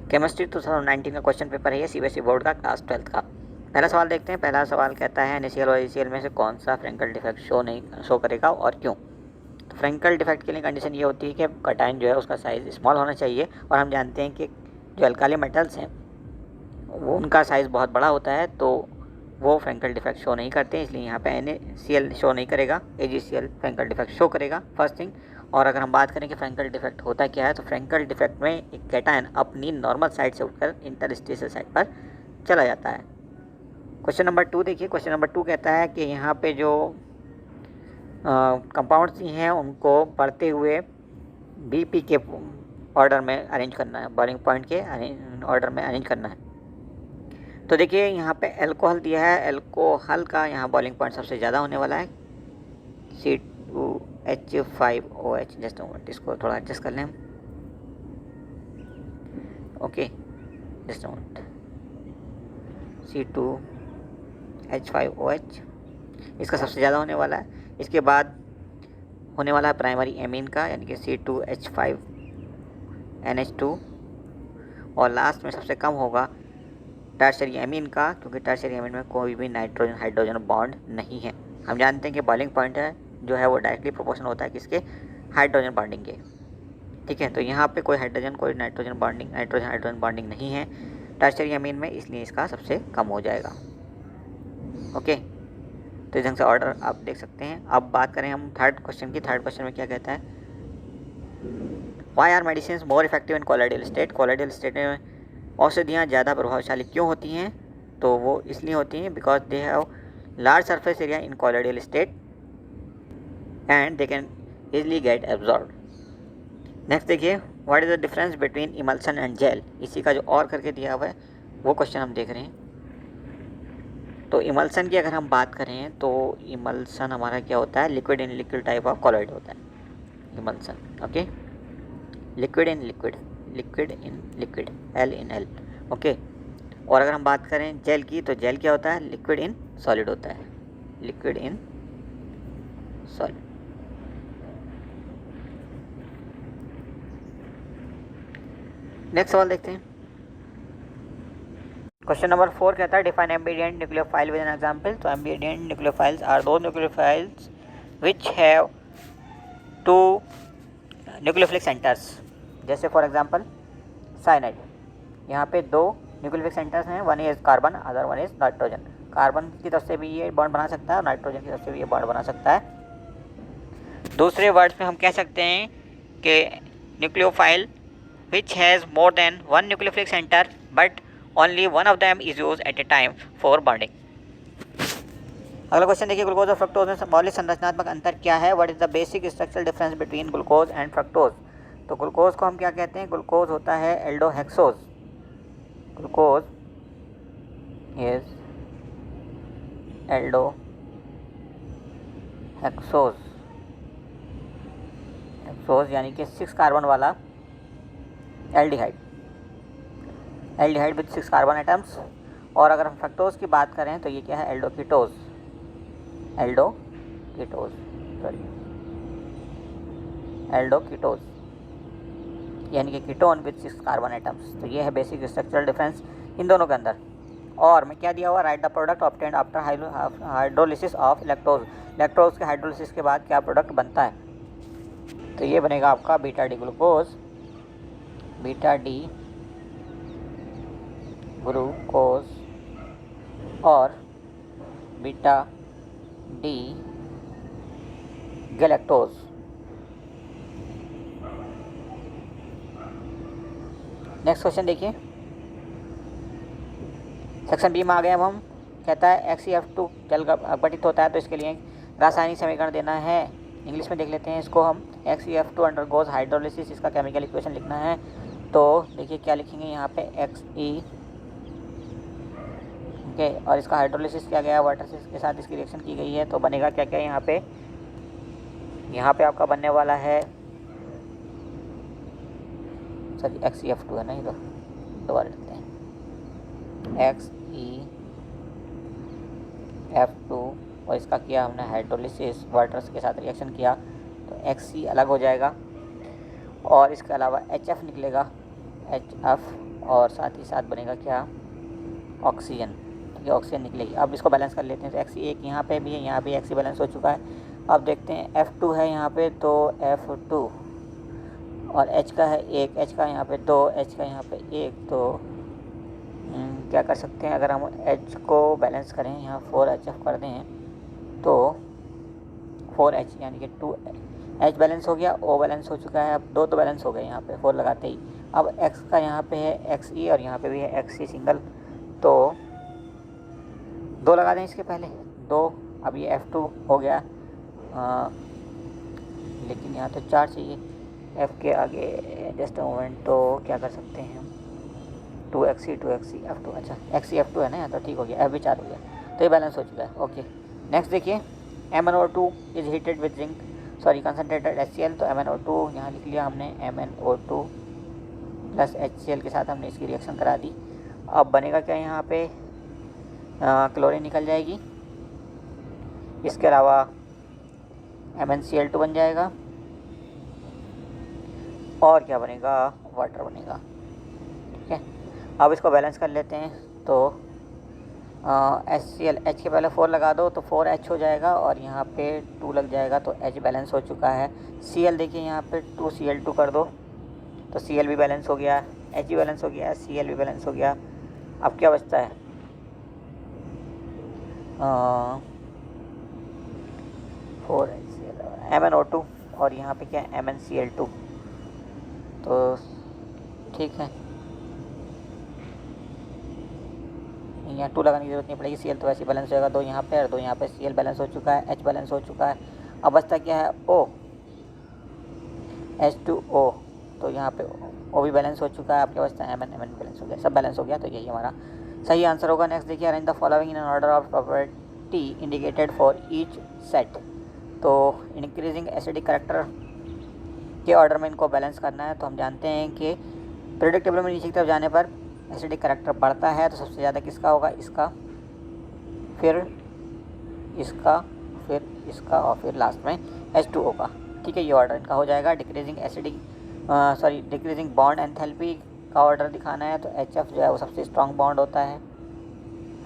Chemistry 2019 का question paper है ये, सीबीएसई बोर्ड का, क्लास 12th का। पहला सवाल देखते हैं। पहला सवाल कहता है NaCl और ACl में से कौन सा फ्रेंकल डिफेक्ट शो करेगा और क्यों। तो फ्रेंकल डिफेक्ट के लिए कंडीशन ये होती है कि कटायन जो है उसका साइज़ स्मॉल होना चाहिए, और हम जानते हैं कि जो अल्काली मेटल्स हैं वो उनका साइज़ बहुत बड़ा होता है, तो वो फ्रेंकल डिफेक्ट शो नहीं करते, इसलिए यहाँ पे NaCl शो नहीं करेगा, AgCl फ्रेंकल डिफेक्ट शो करेगा, फर्स्ट थिंग। और अगर हम बात करें कि फ्रेंकल डिफेक्ट होता क्या है, तो फ्रेंकल डिफेक्ट में एक कैटायन अपनी नॉर्मल साइड से उठकर इंटरस्टिशियल साइड पर चला जाता है। क्वेश्चन नंबर 2 देखिए। क्वेश्चन नंबर 2 कहता है कि यहाँ पे जो कंपाउंड्स हैं उनको बढ़ते हुए BP के ऑर्डर में अरेंज करना है, बॉइलिंग पॉइंट के ऑर्डर में अरेंज करना है। तो देखिए यहाँ पे एल्कोहल दिया है, एल्कोहल का यहाँ बॉइलिंग पॉइंट सबसे ज़्यादा होने वाला है, C2H5OH। जस्ट मोमेंट, इसको थोड़ा एडजस्ट कर लें हम। ओके, जस्ट मोमेंट, C2H5OH इसका सबसे ज़्यादा होने वाला है। इसके बाद होने वाला है प्राइमरी एमीन का, यानी कि C2H5NH2, और लास्ट में सबसे कम होगा टर्शियरी एमीन का, क्योंकि टर्शियरी एमीन में कोई भी नाइट्रोजन हाइड्रोजन बॉन्ड नहीं है। हम जानते हैं कि बॉइलिंग पॉइंट है जो है वो डायरेक्टली प्रोपोर्शनल होता है किसके, हाइड्रोजन बॉन्डिंग के। ठीक है, तो यहाँ पे कोई हाइड्रोजन कोई नाइट्रोजन हाइड्रोजन बॉन्डिंग नहीं है टर्शियरी एमीन में, इसलिए इसका सबसे कम हो जाएगा। ओके, तो इस ढंग से ऑर्डर आप देख सकते हैं। अब बात करें हम थर्ड क्वेश्चन की। थर्ड क्वेश्चन में क्या कहता है, why are medicine more effective in colloidal state. Colloidal state में औषधियाँ ज़्यादा प्रभावशाली क्यों होती हैं, तो वो इसलिए होती हैं because they have large surface area in colloidal state and they can easily get absorb. Next देखिए, what is the difference between emulsion and gel. इसी का जो और करके दिया हुआ है वो क्वेश्चन हम देख रहे हैं। तो इमल्सन की अगर हम बात करें तो इमल्सन हमारा क्या होता है, liquid in liquid type of colloid होता है emulsion. Okay, liquid in liquid, liquid in liquid, L in L। Okay, और अगर हम बात करें जेल की, तो जेल क्या होता है, लिक्विड इन सॉलिड होता है, लिक्विड इन सॉलिड। नेक्स्ट सवाल देखते हैं। क्वेश्चन नंबर 4 कहता है define ambident nucleophile with an example. तो एम्बिडेंट न्यूक्लियोफाइल्स आर दो nucleophiles which have two nucleophilic centers. जैसे फॉर एग्जांपल साइनाइड, यहाँ पे दो न्यूक्लियोफिलिक सेंटर्स हैं, one is carbon other one is nitrogen. Carbon की तरफ से भी ये बॉन्ड बना सकता है और नाइट्रोजन की तरफ से भी ये बॉन्ड बना सकता है। दूसरे वर्ड्स में हम कह सकते हैं कि nucleophile which has more than one nucleophilic center but only one of them is used at a time for bonding। अगला क्वेश्चन देखिए, ग्लूकोज और फ्रक्टोज में मौलिक संरचनात्मक अंतर क्या है। What is the basic structural difference between glucose and fructose. तो ग्लूकोज को हम क्या कहते हैं, ग्लूकोज होता है aldohexose. Glucose is aldohexose, hexose यानी कि 6 कार्बन वाला aldehyde, aldehyde with 6 carbon atoms. और अगर हम फ्रक्टोज की बात करें तो ये क्या है, एल्डोकीटोज, एल्डोकीटोज यानी कि कीटोन विद 6 कार्बन एटम्स। तो ये है बेसिक स्ट्रक्चरल डिफरेंस इन दोनों के अंदर। और मैं क्या दिया हुआ, write the product obtained after hydrolysis of lactose. Lactose के हाइड्रोलिसिस के बाद क्या प्रोडक्ट बनता है, तो ये बनेगा आपका beta D glucose, beta D glucose और beta D galactose. Next question देखिए, सेक्शन बी में आ गए अब हम। कहता है XeF2 जल अपघटित होता है, तो इसके लिए रासायनिक समीकरण देना है। इंग्लिश में देख लेते हैं इसको हम। XeF2 अंडरगोज हाइड्रोलिसिस, इसका केमिकल इक्वेशन लिखना है। तो देखिए क्या लिखेंगे यहाँ पे, Xe, ओके, और इसका हाइड्रोलिसिस किया गया, वाटर के साथ इसकी रिएक्शन की गई है, तो बनेगा क्या क्या यहाँ पे आपका बनने वाला है, सॉरी XeF2 है ना, ये तो दोबारा लिखते हैं, XeF2 और इसका किया हमने हाइड्रोलिसिस, वाटर्स के साथ रिएक्शन किया, तो Xc अलग हो जाएगा और इसके अलावा HF निकलेगा, HF और साथ ही साथ बनेगा क्या, ऑक्सीजन। ठीक है, ऑक्सीजन निकलेगी। अब इसको बैलेंस कर लेते हैं। तो Xe1 यहाँ पे भी है, यहाँ भी Xe बैलेंस हो चुका है। अब देखते हैं F2 है यहाँ पे, तो F2 और H का है 1, H का यहाँ पे 2, H का यहाँ पे 1। तो क्या कर सकते हैं, अगर हम H को बैलेंस करें, यहाँ 4HF कर दें तो 4H यानी कि 2H बैलेंस हो गया, O बैलेंस हो चुका है। अब 2 तो बैलेंस हो गए यहाँ पे 4 लगाते ही। अब X का यहाँ पे है Xe और यहाँ पे भी है Xe सिंगल, तो 2 लगा दें इसके पहले 2। अब ये F2 हो गया, लेकिन यहाँ तो 4 चाहिए F के आगे। जस्ट मोमेंट, तो क्या कर सकते हैं हम, 2Xe F2, अच्छा Xe F2 है ना यहाँ, तो ठीक हो गया, F भी 4 हो गया, तो ये बैलेंस हो चुका है। ओके, नेक्स्ट देखिए, MnO2 is heated with zinc sorry concentrated HCl। तो MnO2 यहाँ लिख लिया हमने, MnO2 प्लस HCl के साथ हमने इसकी रिएक्शन करा दी। अब बनेगा क्या, यहाँ पे क्लोरीन निकल जाएगी, इसके अलावा MnCl2 बन जाएगा, और क्या बनेगा, वाटर बनेगा। ठीक है, अब इसको बैलेंस कर लेते हैं। तो HCl, H के पहले 4 लगा दो तो 4H हो जाएगा, और यहाँ पे 2 लग जाएगा, तो H बैलेंस हो चुका है। Cl देखिए यहाँ पे 2Cl2 कर दो, तो Cl भी बैलेंस हो गया, H भी बैलेंस हो गया, Cl भी बैलेंस हो गया। अब क्या बचता है, 4HCl, MnO2 और यहाँ पे क्या है, MnCl2। तो ठीक है, यहाँ 2 लगाने की जरूरत नहीं पड़ेगी, Cl तो वैसे बैलेंस होगा, 2 यहाँ पे और 2 यहाँ पे। Cl बैलेंस हो चुका है, H बैलेंस हो चुका है। अब बचता क्या है, O, H2O, तो यहाँ पे O भी बैलेंस हो चुका है। अब क्या बचता है, Mn बैलेंस हो गया, सब बैलेंस हो गया, तो यही हमारा सही आंसर होगा। नेक्स्ट देखिए, arrange the following in an order of property indicated for each set. तो इंक्रीजिंग एसिडिक करेक्टर के ऑर्डर में इनको बैलेंस करना है। तो हम जानते हैं कि पीरियोडिक टेबल में नीचे की तरफ जाने पर एसिडिक करेक्टर बढ़ता है, तो सबसे ज़्यादा किसका होगा, इसका, फिर इसका, फिर इसका, और फिर लास्ट में H2O का। ठीक है, ये ऑर्डर इनका हो जाएगा। Decreasing acidic decreasing bond enthalpy का ऑर्डर दिखाना है, तो HF जो है वो सबसे स्ट्रॉन्ग बॉन्ड होता है,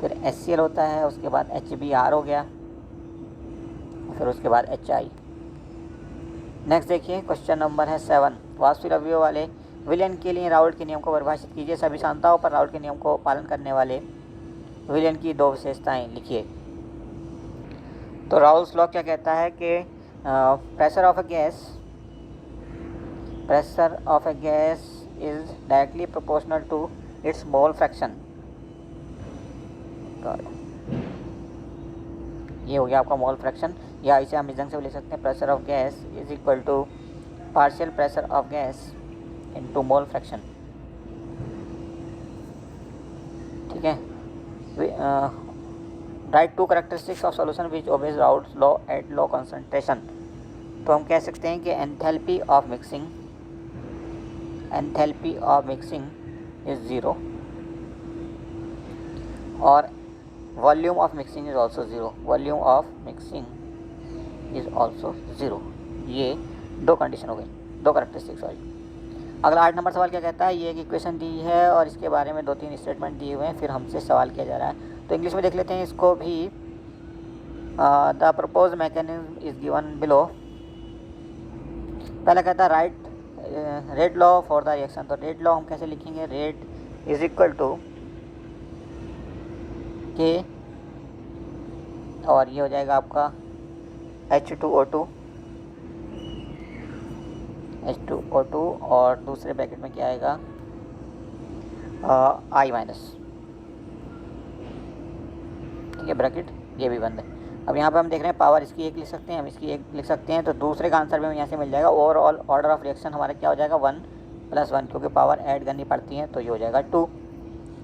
फिर HCl होता है, उसके बाद HBr हो गया, फिर उसके बाद HI। नेक्स्ट देखिए, क्वेश्चन नंबर है 7। वास्तविक अवयव वाले विलियन के लिए राउल्ट के नियम को परिभाषित कीजिए। सभी सांद्रताओं पर राउल्ट के नियम को पालन करने वाले विलियन की 2 विशेषताएं लिखिए। तो राउल्ट्स लॉ क्या कहता है कि pressure of a gas is directly proportional to its mole fraction. ये हो गया आपका मोल फ्रैक्शन, या इसे हम इस ढंग से लिख सकते हैं, pressure of gas is equal to partial pressure of gas into mole fraction. ठीक है, write 2 characteristics of solution which obeys Raoult's law at low concentration. तो हम कह सकते हैं कि एंथैल्पी ऑफ मिक्सिंग इज 0 और volume of mixing is also 0। ये 2 कंडीशन हो गई, 2 कैरेक्टरिस्टिक्स वाली। अगला 8 नंबर सवाल क्या कहता है, ये एक इक्वेशन दी है और इसके बारे में 2-3 स्टेटमेंट दिए हुए हैं, फिर हमसे सवाल किया जा रहा है। तो इंग्लिश में देख लेते हैं इसको भी। The propose mechanism is given below. पहला कहता है right rate law for the reaction. तो रेट लॉ हम कैसे लिखेंगे, रेट इज इक्वल टू के, और ये हो जाएगा आपका H2O2 और दूसरे ब्रैकेट में क्या आएगा, I माइनस। ठीक है, ब्रैकेट ये भी बंद है। अब यहाँ पे हम देख रहे हैं पावर इसकी 1 लिख सकते हैं, हम इसकी 1 लिख सकते हैं, तो दूसरे का आंसर भी हमें यहाँ से मिल जाएगा। ओवरऑल ऑर्डर ऑफ रिएक्शन हमारा क्या हो जाएगा, 1 + 1, क्योंकि पावर ऐड करनी पड़ती है, तो ये हो जाएगा 2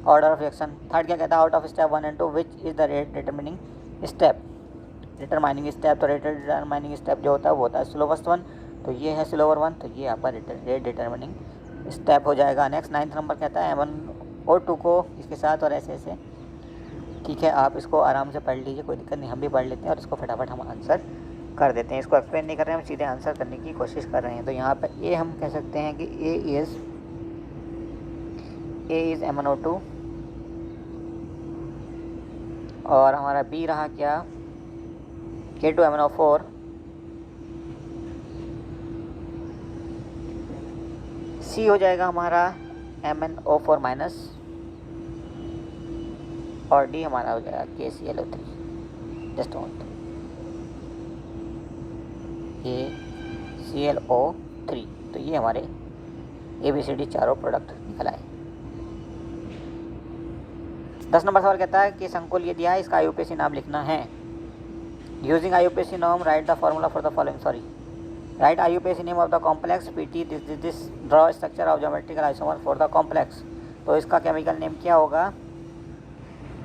ऑर्डर ऑफ रिएक्शन। थर्ड क्या कहता है, out of step 1 and 2 which is the rate determining step. तो रेट डिटरमाइनिंग स्टेप जो होता है वो होता है स्लोवेस्ट 1, तो ये है स्लोवर 1, तो ये आपका रेट डिटरमाइनिंग स्टेप हो जाएगा। नेक्स्ट 9th नंबर कहता है MnO2 को इसके साथ और ऐसे। ठीक है, आप इसको आराम से पढ़ लीजिए, कोई दिक्कत नहीं, हम भी पढ़ लेते हैं और इसको फटाफट हम आंसर कर देते हैं। इसको एक्सप्लेन नहीं कर रहे हैं, हम सीधे आंसर करने की कोशिश कर रहे हैं। तो यहाँ पर ए हम कह सकते हैं कि A इज़ MnO2 और हमारा B रहा क्या, K2MnO4, C हो जाएगा हमारा MnO4 माइनस और D हमारा हो जाएगा KClO3। Just on KClO3। तो ये हमारे ABCD चारों प्रोडक्ट निकल आए। 10 नंबर सवाल कहता है कि संकुल ये दिया है, इसका IUPAC नाम लिखना है। यूजिंग IUPAC नाम right the formula for the following right IUPAC name of the complex PT this draw structure of geometrical isomer for the complex. तो इसका केमिकल नेम क्या होगा,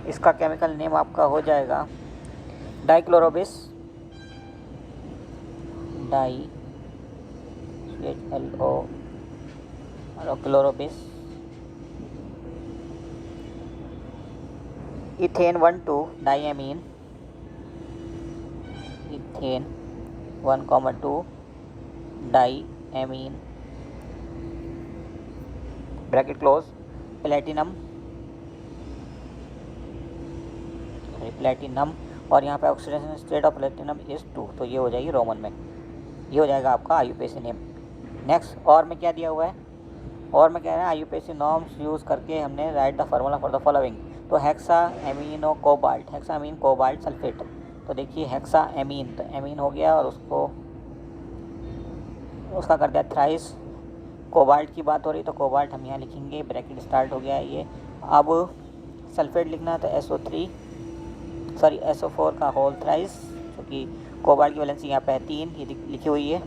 इसका केमिकल नेम आपका हो जाएगा dichlorobis, chlorobis, ethane 1,2 diamine, ethane 1,2 diamine, bracket close, platinum और यहाँ पे oxidation state of platinum is 2। तो ये हो जाएगी रोमन में, ये हो जाएगा आपका IUPAC नेम। नेक्स्ट और में क्या दिया हुआ है, और में कह रहे हैं IUPAC नॉर्म्स यूज़ करके हमने right the formula for the following. तो हेक्सा एमिनो कोबाल्ट, हेक्सा अमीन कोबाल्ट सल्फेट। तो देखिए हेक्सा एमीन, तो एमीन हो गया और उसका कर दिया थ्राइस। कोबाल्ट की बात हो रही तो कोबाल्ट हम यहाँ लिखेंगे, ब्रैकेट स्टार्ट हो गया ये। अब सल्फेट लिखना है तो SO4 का होल थ्राइस, क्योंकि कोबाल्ट की वैलेंसी यहाँ पे है 3, ये लिखी हुई है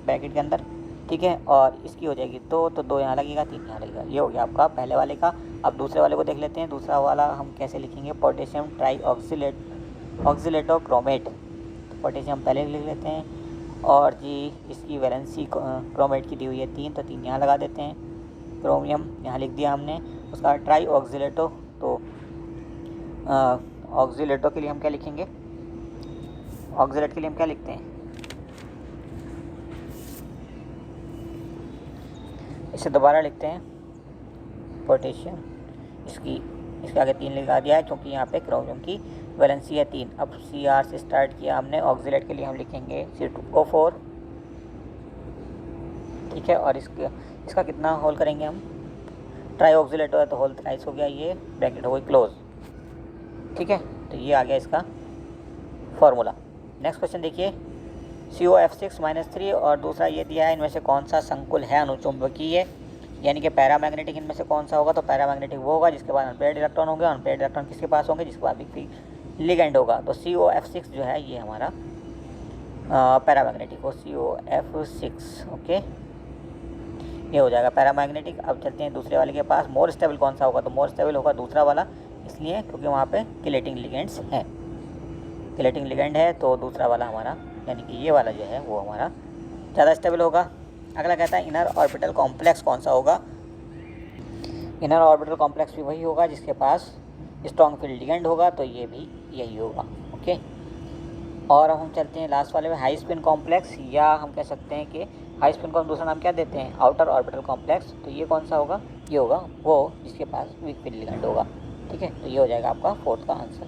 ब्रैकेट के अंदर, ठीक है। और इसकी हो जाएगी 2, तो 2 यहाँ लगेगा, 3 यहाँ लगेगा। ये हो गया आपका पहले वाले का। अब दूसरे वाले को देख लेते हैं। दूसरा वाला हम कैसे लिखेंगे, पोटेशियम ट्राई ऑक्सीलेटो क्रोमेट। तो पोटेशियम पहले लिख लेते हैं और जी इसकी वैलेंसी क्रोमेट की दी हुई है 3, तो 3 यहाँ लगा देते हैं। क्रोमियम यहाँ लिख दिया हमने, उसका ट्राई ऑक्सीलेटो। तो ऑक्सीलेटो के लिए हम क्या लिखेंगे, ऑक्सीलेट के लिए हम क्या लिखते हैं, इसे दोबारा लिखते हैं पोटेशियम, इसके आगे 3 लगा दिया है क्योंकि यहाँ पे क्रोमियम की वैलेंसी है 3। अब Cr से स्टार्ट किया हमने, ऑक्सीलेट के लिए हम लिखेंगे C2O4, ठीक है। और इसका कितना होल करेंगे हम, ट्राई ऑक्सीलेटो है तो होल थ्राइस हो गया, ये ब्रैकेट हो गई क्लोज, ठीक है। तो ये आ गया इसका फॉर्मूला। नेक्स्ट क्वेश्चन देखिए, COF6-3 और दूसरा ये दिया है, इनमें से कौन सा संकुल है अनुचुंबकीय, यानी कि पैरामैग्नेटिक। इनमें से कौन सा होगा, तो पैरामैग्नेटिक वो होगा जिसके पास अनपेयर्ड इलेक्ट्रॉन होंगे। अनपेयर्ड इलेक्ट्रॉन किसके पास होंगे, जिसके पास भी लिगेंड होगा। तो COF6 जो है ये हमारा पैरामैग्नेटिक हो, COF6, ओके, ये हो जाएगा पैरामैग्नेटिक। अब चलते हैं दूसरे वाले के पास। मोर स्टेबल कौन सा होगा, तो मोर स्टेबल होगा दूसरा वाला, इसलिए क्योंकि वहाँ पे किलेटिंग लिगेंड्स हैं, किलेटिंग लिगेंड है, तो दूसरा वाला हमारा यानी कि ये वाला जो है वो हमारा ज़्यादा स्टेबल होगा। अगला कहता है इनर ऑर्बिटल कॉम्प्लेक्स कौन सा होगा। इनर ऑर्बिटल कॉम्प्लेक्स भी वही होगा जिसके पास स्ट्रॉन्ग फील्ड लिगेंड होगा, तो ये भी यही होगा, ओके। और हम चलते हैं लास्ट वाले में, हाई स्पिन कॉम्प्लेक्स, या हम कह सकते हैं कि हाई स्पिन को हम दूसरा नाम क्या देते हैं, आउटर ऑर्बिटल कॉम्प्लेक्स। तो ये कौन सा होगा, ये होगा वो जिसके पास वीक फील्ड लिगेंड होगा, ठीक है। तो ये हो जाएगा आपका 4th का आंसर।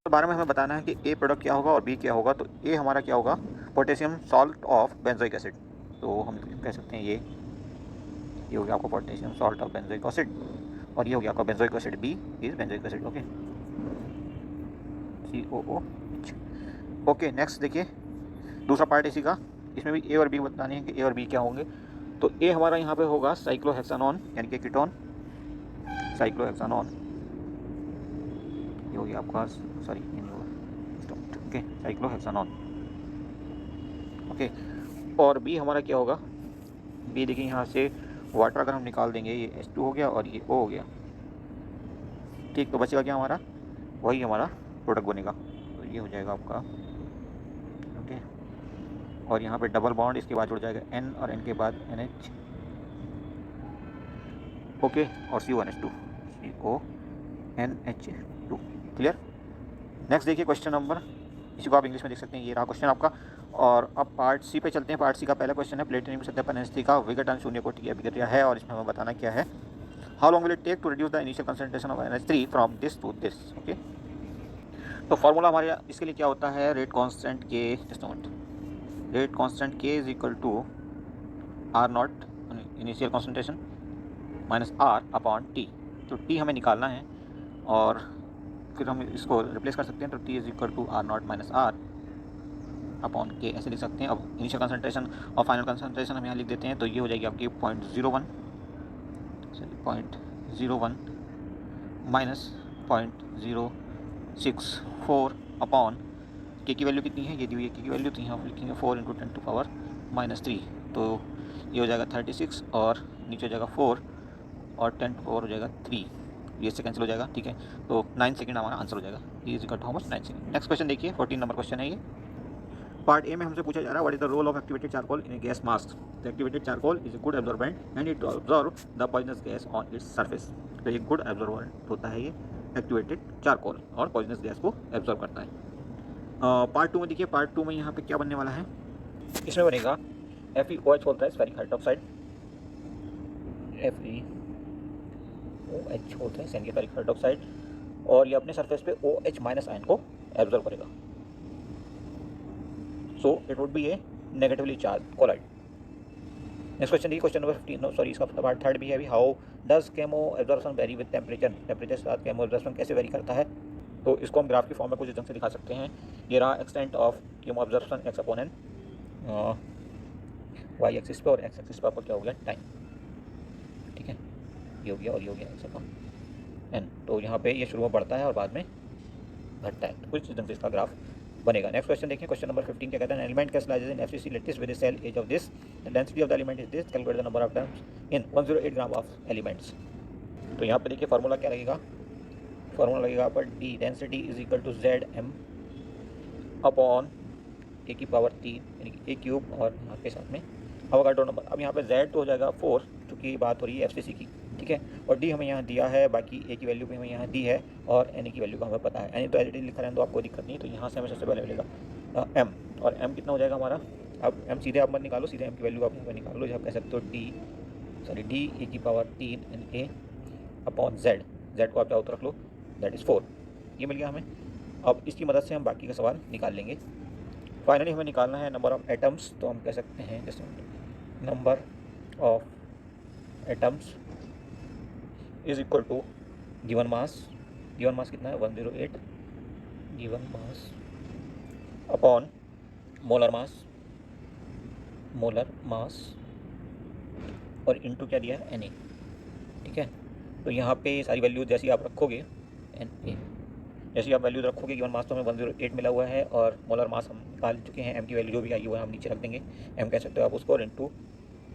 बारे में हमें बताना है कि ए प्रोडक्ट क्या होगा और बी क्या होगा। तो ए हमारा क्या होगा, potassium salt of benzoic acid. तो हम कह सकते हैं ये हो गया आपका potassium salt of benzoic acid, और ये हो गया आपका benzoic acid, B is benzoic acid, okay, COOH, okay. Next देखिए दूसरा पार्ट इसी का, इसमें भी ए और बी बताने हैं कि ए और बी क्या होंगे। तो ए हमारा यहाँ पे होगा साइक्लोहेक्सानॉन, यानी कि कीटोन, साइक्लोहेक्सानॉन, ये हो गया आपका, सॉरी ओके, साइक्लोहेक्सानॉन, ओके। और बी हमारा क्या होगा, बी देखिए यहाँ से वाटर अगर हम निकाल देंगे, ये H2 हो गया और ये O हो गया, ठीक। तो बचेगा क्या हमारा, वही हमारा प्रोडक्ट बनेगा, तो ये हो जाएगा आपका, ओके। और यहाँ पे डबल बॉन्ड, इसके बाद जुड़ जाएगा N और N के बाद NH, ओके। और CONH2, CONH2, क्लियर। नेक्स्ट देखिए क्वेश्चन नंबर, इसी को आप इंग्लिश में देख सकते हैं, ये रहा क्वेश्चन आपका। और अब पार्ट सी पे चलते हैं। पार्ट सी का पहला क्वेश्चन है, प्लेटिनम सत्यापन स्थिति का विघटन शून्य कोटि की अभिक्रिया है, और इसमें हमें बताना क्या है, how long will it take to reduce the initial concentration of NH3 from this to this. Okay, तो फार्मूला हमारे इसके लिए क्या होता है, rate constant K, just moment, rate constant K is equal to R not initial concentration minus R upon T. तो T हमें निकालना है और फिर हम इसको रिप्लेस कर सकते हैं। तो T is equal to R not minus R upon K, ऐसे लिख सकते हैं। अब इनिशियल कंसंट्रेशन और फाइनल कंसंट्रेशन हम यहाँ लिख देते हैं। तो ये हो जाएगी आपकी 0.01 माइनस 0.064 अपॉन के की वैल्यू कितनी है, ये दी हुई है के की वैल्यू, तो यहाँ पर लिखेंगे 4 × 10⁻³ तो ये हो जाएगा 36 और नीचे हो जाएगा 4 और 10⁻⁴ हो जाएगा 3, ये से कैंसिल हो जाएगा। ठीक है, तो 9 सेकंड हमारा आंसर हो जाएगा। ये is equal to how much, 9 second. Next question देखिए, 14 नंबर क्वेश्चन है ये। पार्ट ए में हमसे पूछा जा रहा है what is the role of activated charcoal in a gas mask. The activated charcoal is a good absorbent and it absorb the poisonous gas on its surface. तो ये गुड एब्जॉर्बेंट होता है ये एक्टिवेटेड चारकोल और poisonous gas को absorb करता है। Part 2 में देखिए, पार्ट 2 में यहाँ पे क्या बनने वाला है, इसमें बनेगा FeOH बोलता है फेरिक हाइड्रोक्साइड, FeOH होता है फेरिक हाइड्रोक्साइड, और ये अपने सरफेस पे OH माइनस आयन को एब्जॉर्व करेगा। So it would be a negatively charged colloid. Next question देखिए, क्वेश्चन नंबर 15, सॉरी इसका पार्ट 3 भी है अभी। How does chemo absorption vary with temperature. Temperature के साथ केमो एब्जॉर्प्शन कैसे वेरी करता है, तो इसको हम ग्राफ की फॉर्म में कुछ ढंग से दिखा सकते हैं। ये रहा extent of chemo absorption X upon N, Y axis पे, और एक्स एक्सिस पे आपका क्या हो गया, टाइम। ठीक है, ये हो गया और ये हो गया एक्स अपॉन एन। तो यहाँ पे ये शुरू में बढ़ता है और बाद में घटता है, तो कुछ ढंग से इसका ग्राफ बनेगा। नेक्स्ट क्वेश्चन देखिए, क्वेश्चन नंबर 15 क्या कहता है, element crystallizes in FCC lattice with cell edge of this, the density of the element is this, calculate the number of terms in 108 gram of elements. तो यहाँ पे देखिए formula क्या लगेगा, फार्मूला लगेगा पर D density is equal to ZM upon A की power 3 यानी कि A³ और यहाँ के साथ में अवोगाड्रो नंबर। अब यहाँ पे Z तो हो जाएगा 4 क्योंकि बात हो रही है FCC की, ठीक है, और डी हमें यहाँ दिया है, बाकी ए की वैल्यू भी हमें यहाँ दी है और एन की वैल्यू का हमें पता है। एन तो एज इट इज लिखा रहने तो आपको दिक्कत नहीं, तो यहाँ से हमें सबसे पहले मिलेगा एम, और एम कितना हो जाएगा हमारा, अब एम सीधे आप मत निकालो, सीधे एम की वैल्यू आप यहाँ पर निकाल लो, जहाँ आप कह सकते हो डी ए की power 3 N A upon Z को आप चाहो तो रख लो, दैट इज़ 4, ये मिल गया हमें। अब इसकी मदद से हम बाकी का सवाल निकाल लेंगे। फाइनली हमें निकालना है नंबर ऑफ एटम्स, तो हम कह सकते हैं जैसे number of atoms is equal to given mass कितना है 108, given mass upon molar mass और इनटू क्या दिया है Na, ठीक है। तो यहाँ पे सारी वैल्यूज जैसी आप रखोगे, Na जैसी आप वैल्यूज रखोगे, गिवन मास तो हमें 108 मिला हुआ है और मोलर मास हम निकाल चुके हैं, एम की वैल्यू जो भी आई हुआ है हम नीचे रख देंगे, एम कह सकते हो आप उसको, और इनटू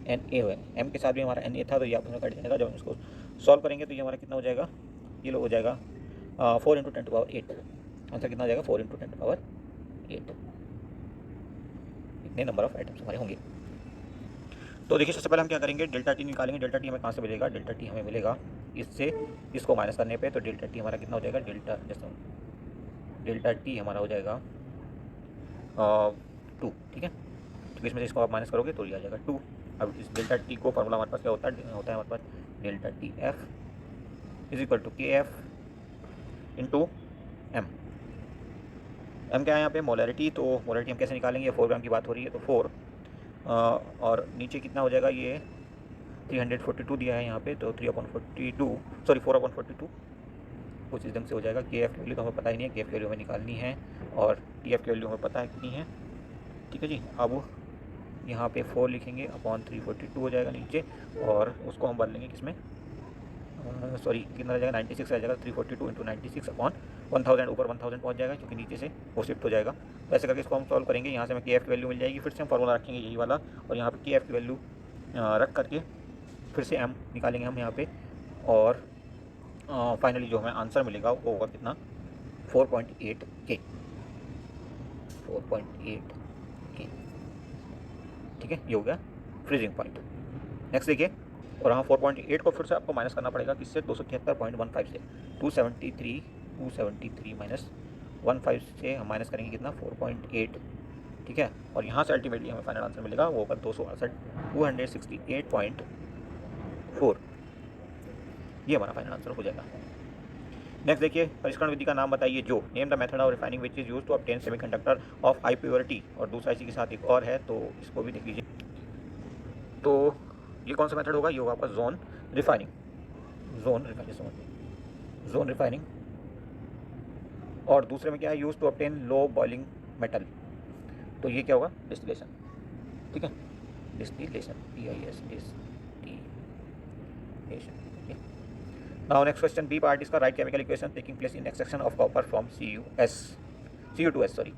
Na हुआ है, एम के साथ भी हमारा Na था तो ये आप उसमें कट जाएगा। जब हम इसको सॉल्व करेंगे तो ये हमारा कितना हो जाएगा, ये लोग हो जाएगा 4 × 10⁸, आंसर कितना हो जाएगा 4 × 10⁸। इतने नंबर ऑफ आइटम्स हमारे होंगे। तो देखिए सबसे पहले हम क्या करेंगे, डेल्टा टी निकालेंगे। डेल्टा टी हमें कहाँ से मिलेगा, डेल्टा टी हमें मिलेगा इससे, इसको माइनस करने पे, तो डेल्टा टी हमारा कितना हो जाएगा, डेल्टा टी हमारा हो जाएगा 2, ठीक है, तो इसमें से इसको आप माइनस करोगे तो ये आ जाएगा 2। अब इस डेल्टा टी को फार्मूला हमारे पास क्या होता है हमारे पास delta T F is equal to K F into M. M क्या है यहाँ पे, मोलैरिटी, तो मोलैरिटी हम कैसे निकालेंगे, 4 ग्राम की बात हो रही है तो 4 और नीचे कितना हो जाएगा, ये 342 दिया है यहाँ पे, तो 4/42 कुछ इस ढंग से हो जाएगा। के एफ की वैल्यू तो हमें पता ही नहीं है, के एफ की वैल्यू हमें निकालनी है और टी एफ की वैल्यू हमें पता है कितनी है, ठीक है जी। अब यहाँ पे 4 लिखेंगे अपॉन 342 हो जाएगा नीचे, और उसको हम बदल लेंगे किसमें, सॉरी कितना रह जाएगा 96 रह जाएगा, 342 × 96 अपॉन 1000, ऊपर 1000 पहुँच जाएगा क्योंकि नीचे से वो शिफ्ट हो जाएगा। तो ऐसे करके इसको हम सॉल्व करेंगे, यहाँ से हमें के एफ की वैल्यू मिल जाएगी, फिर से हम फार्मूला रखेंगे यही वाला, और यहाँ पे के एफ की वैल्यू रख करके फिर से एम निकालेंगे हम यहाँ पे, और फाइनली जो हमें आंसर मिलेगा वो होगा कितना 4.8 के, 4.8 के, ठीक है, ये हो गया फ्रीजिंग पॉइंट। नेक्स्ट देखिए, और हाँ 4.8 को फिर से आपको माइनस करना पड़ेगा किससे, 273.15 से, 273 माइनस 15 से हम माइनस करेंगे कितना 4.8, ठीक है, और यहाँ से अल्टीमेटली हमें फाइनल आंसर मिलेगा वो होगा 268.4। ये हमारा फाइनल आंसर हो जाएगा। नेक्स्ट देखिए, परिष्करण विधि का नाम बताइए जो। Name the method of refining which is use to obtain semiconductor of high purity, और दूसरा इसी के साथ एक और है, तो इसको भी देख लीजिए। तो ये कौन सा मेथड होगा, ये होगा आपका जोन रिफाइनिंग। Zone refining. और दूसरे में क्या है, use to obtain low boiling metal, तो ये क्या होगा, डिस्टिलेशन। ठीक है, distillation, DIS, distillation. Now next question, B part इसका write chemical equation taking place in extraction of copper from CuS, sorry.